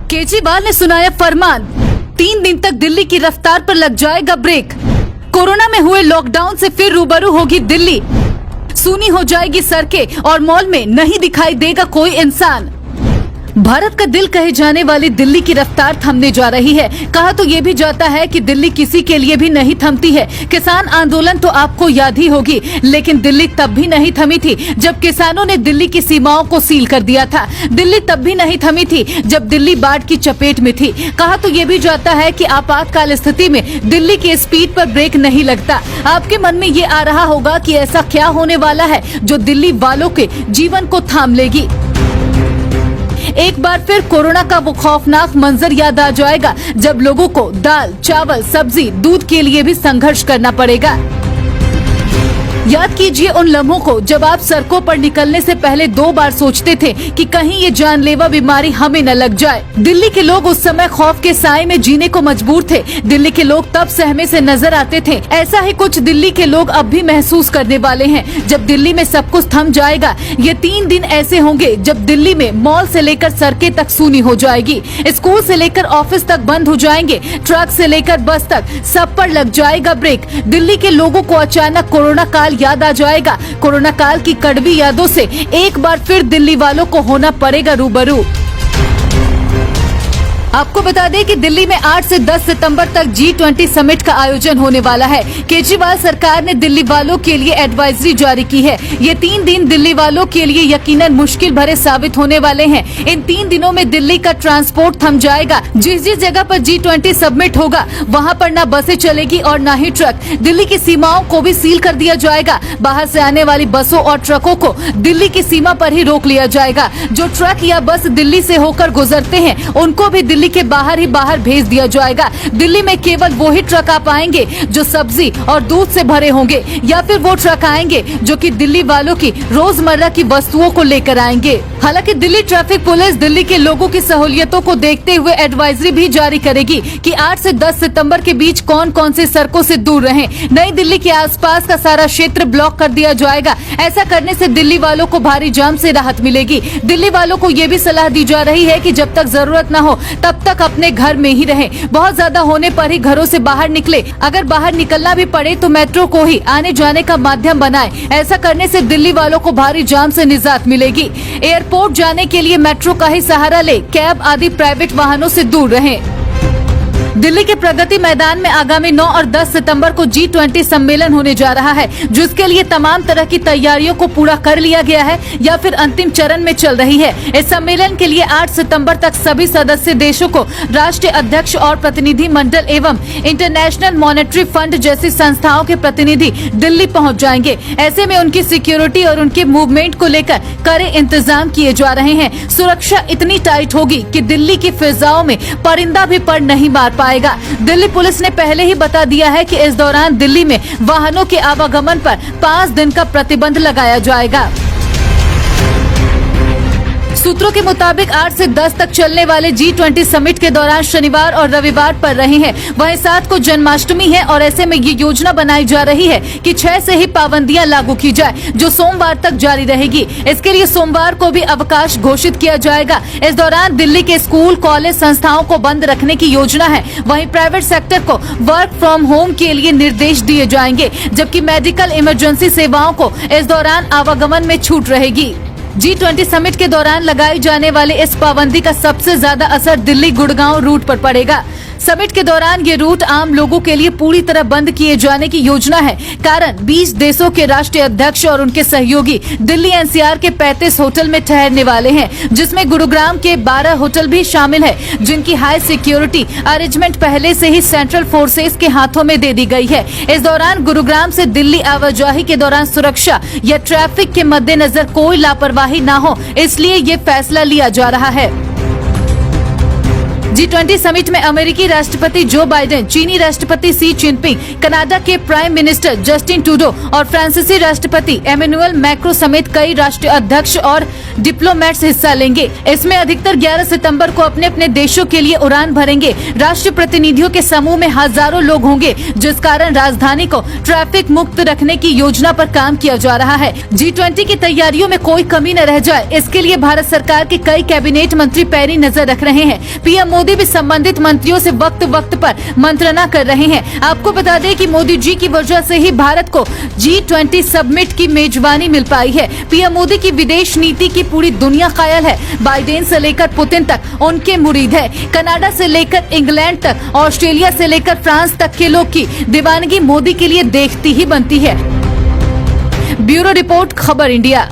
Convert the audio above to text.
केजरीवाल ने सुनाया फरमान, 3 दिन तक दिल्ली की रफ्तार पर लग जाएगा ब्रेक। कोरोना में हुए लॉकडाउन से फिर रूबरू होगी दिल्ली। सूनी हो जाएगी सड़कें और मॉल में नहीं दिखाई देगा कोई इंसान। भारत का दिल कहे जाने वाली दिल्ली की रफ्तार थमने जा रही है। कहा तो ये भी जाता है कि दिल्ली किसी के लिए भी नहीं थमती है। किसान आंदोलन तो आपको याद ही होगी, लेकिन दिल्ली तब भी नहीं थमी थी जब किसानों ने दिल्ली की सीमाओं को सील कर दिया था। दिल्ली तब भी नहीं थमी थी जब दिल्ली बाढ़ की चपेट में थी। कहा तो ये भी जाता है कि आपातकाल स्थिति में दिल्ली की स्पीड पर ब्रेक नहीं लगता। आपके मन में ये आ रहा होगा कि ऐसा क्या होने वाला है जो दिल्ली वालों के जीवन को थाम लेगी। एक बार फिर कोरोना का वो खौफनाक मंजर याद आ जाएगा जब लोगों को दाल, चावल, सब्जी, दूध के लिए भी संघर्ष करना पड़ेगा। याद कीजिए उन लम्हों को जब आप सड़कों पर निकलने से पहले 2 बार सोचते थे कि कहीं ये जानलेवा बीमारी हमें न लग जाए। दिल्ली के लोग उस समय खौफ के साए में जीने को मजबूर थे। दिल्ली के लोग तब सहमे से नजर आते थे। ऐसा ही कुछ दिल्ली के लोग अब भी महसूस करने वाले हैं जब दिल्ली में सब कुछ थम जाएगा। ये 3 दिन ऐसे होंगे जब दिल्ली में मॉल से लेकर सड़कें तक सूनी हो जाएगी। स्कूल से लेकर ऑफिस तक बंद हो जाएंगे। ट्रक से लेकर बस तक सब पर लग जाएगा ब्रेक। दिल्ली के लोगों को अचानक कोरोना काल याद आ जाएगा। कोरोना काल की कड़वी यादों से एक बार फिर दिल्ली वालों को होना पड़ेगा रूबरू। आपको बता दें कि दिल्ली में 8 से 10 सितंबर तक G20 समिट का आयोजन होने वाला है। केजरीवाल सरकार ने दिल्ली वालों के लिए एडवाइजरी जारी की है। ये 3 दिन दिल्ली वालों के लिए यकीनन मुश्किल भरे साबित होने वाले हैं। इन 3 दिनों में दिल्ली का ट्रांसपोर्ट थम जाएगा। जिस जिस जगह पर G20 समिट होगा वहाँ पर न बसें चलेगी और न ही ट्रक। दिल्ली की सीमाओं को भी सील कर दिया जाएगा। बाहर से आने वाली बसों और ट्रकों को दिल्ली की सीमा पर ही रोक लिया जाएगा। जो ट्रक या बस दिल्ली से होकर गुजरते हैं उनको भी दिल्ली के बाहर ही बाहर भेज दिया जाएगा। दिल्ली में केवल वो ही ट्रक आ पाएंगे जो सब्जी और दूध से भरे होंगे, या फिर वो ट्रक आएंगे जो कि दिल्ली वालों की रोजमर्रा की वस्तुओं को लेकर आएंगे। हालांकि दिल्ली ट्रैफिक पुलिस दिल्ली के लोगों की सहूलियतों को देखते हुए एडवाइजरी भी जारी करेगी कि 8 से 10 सितंबर के बीच कौन कौन से सड़कों से दूर रहें। नई दिल्ली के आसपास का सारा क्षेत्र ब्लॉक कर दिया जाएगा। ऐसा करने से दिल्ली वालों को भारी जाम से राहत मिलेगी। दिल्ली वालों को ये भी सलाह दी जा रही है कि जब तक जरूरत न हो तब तक अपने घर में ही रहें। बहुत ज्यादा होने पर ही घरों से बाहर निकले। अगर बाहर निकलना भी पड़े तो मेट्रो को ही आने जाने का माध्यम बनाएं। ऐसा करने से दिल्ली वालों को भारी जाम से निजात मिलेगी। एयरपोर्ट जाने के लिए मेट्रो का ही सहारा ले, कैब आदि प्राइवेट वाहनों से दूर रहें। दिल्ली के प्रगति मैदान में आगामी 9 और 10 सितंबर को G20 सम्मेलन होने जा रहा है, जिसके लिए तमाम तरह की तैयारियों को पूरा कर लिया गया है या फिर अंतिम चरण में चल रही है। इस सम्मेलन के लिए 8 सितंबर तक सभी सदस्य देशों को राष्ट्रीय अध्यक्ष और प्रतिनिधि मंडल एवं इंटरनेशनल मॉनेटरी फंड जैसी संस्थाओं के प्रतिनिधि दिल्ली पहुँच जाएंगे। ऐसे में उनकी सिक्योरिटी और उनके मूवमेंट को लेकर कड़े इंतजाम किए जा रहे हैं। सुरक्षा इतनी टाइट होगी कि दिल्ली की फिजाओं में परिंदा भी पर नहीं मार पाएगा। दिल्ली पुलिस ने पहले ही बता दिया है कि इस दौरान दिल्ली में वाहनों के आवागमन पर 5 दिन का प्रतिबंध लगाया जाएगा। सूत्रों के मुताबिक 8 से 10 तक चलने वाले G20 समिट के दौरान शनिवार और रविवार पर रहे हैं। वहीं 7 को जन्माष्टमी है और ऐसे में ये योजना बनाई जा रही है कि 6 से ही पाबंदियां लागू की जाए, जो सोमवार तक जारी रहेगी। इसके लिए सोमवार को भी अवकाश घोषित किया जाएगा। इस दौरान दिल्ली के स्कूल, कॉलेज, संस्थाओं को बंद रखने की योजना है। वहीं प्राइवेट सेक्टर को वर्क फ्रॉम होम के लिए निर्देश दिए जाएंगे, जबकि मेडिकल इमरजेंसी सेवाओं को इस दौरान आवागमन में छूट रहेगी। G20 समिट के दौरान लगाई जाने वाले इस पाबंदी का सबसे ज्यादा असर दिल्ली गुड़गांव रूट पर पड़ेगा। समिट के दौरान ये रूट आम लोगों के लिए पूरी तरह बंद किए जाने की योजना है। कारण 20 देशों के राष्ट्रीय अध्यक्ष और उनके सहयोगी दिल्ली NCR के 35 होटल में ठहरने वाले हैं, जिसमें गुरुग्राम के 12 होटल भी शामिल है, जिनकी हाई सिक्योरिटी अरेंजमेंट पहले से ही सेंट्रल फोर्सेस के हाथों में दे दी गई है। इस दौरान गुरुग्राम से दिल्ली आवाजाही के दौरान सुरक्षा या ट्रैफिक के मद्देनजर कोई लापरवाही न हो, इसलिए ये फैसला लिया जा रहा है। G20 समिट में अमेरिकी राष्ट्रपति जो बाइडेन, चीनी राष्ट्रपति शी जिनपिंग, कनाडा के प्राइम मिनिस्टर जस्टिन ट्रूडो और फ्रांसीसी राष्ट्रपति एमेनुअल मैक्रो समेत कई राष्ट्रीय अध्यक्ष और डिप्लोमेट्स हिस्सा लेंगे। इसमें अधिकतर 11 सितंबर को अपने अपने देशों के लिए उड़ान भरेंगे। राष्ट्रीय प्रतिनिधियों के समूह में हजारों लोग होंगे, जिस कारण राजधानी को ट्रैफिक मुक्त रखने की योजना पर काम किया जा रहा है। G20 की तैयारियों में कोई कमी न रह जाए, इसके लिए भारत सरकार के कई कैबिनेट मंत्री पैनी नजर रख रहे हैं। पीएम मोदी भी संबंधित मंत्रियों से वक्त वक्त पर मंत्रणा कर रहे हैं। आपको बता दें कि मोदी जी की वजह से ही भारत को G20 समिट की मेजबानी मिल पाई है। पीएम मोदी की विदेश नीति की पूरी दुनिया कायल है। बाइडेन से लेकर पुतिन तक उनके मुरीद है। कनाडा से लेकर इंग्लैंड तक, ऑस्ट्रेलिया से लेकर फ्रांस तक के लोग की दीवानगी मोदी के लिए देखती ही बनती है। ब्यूरो रिपोर्ट, खबर इंडिया।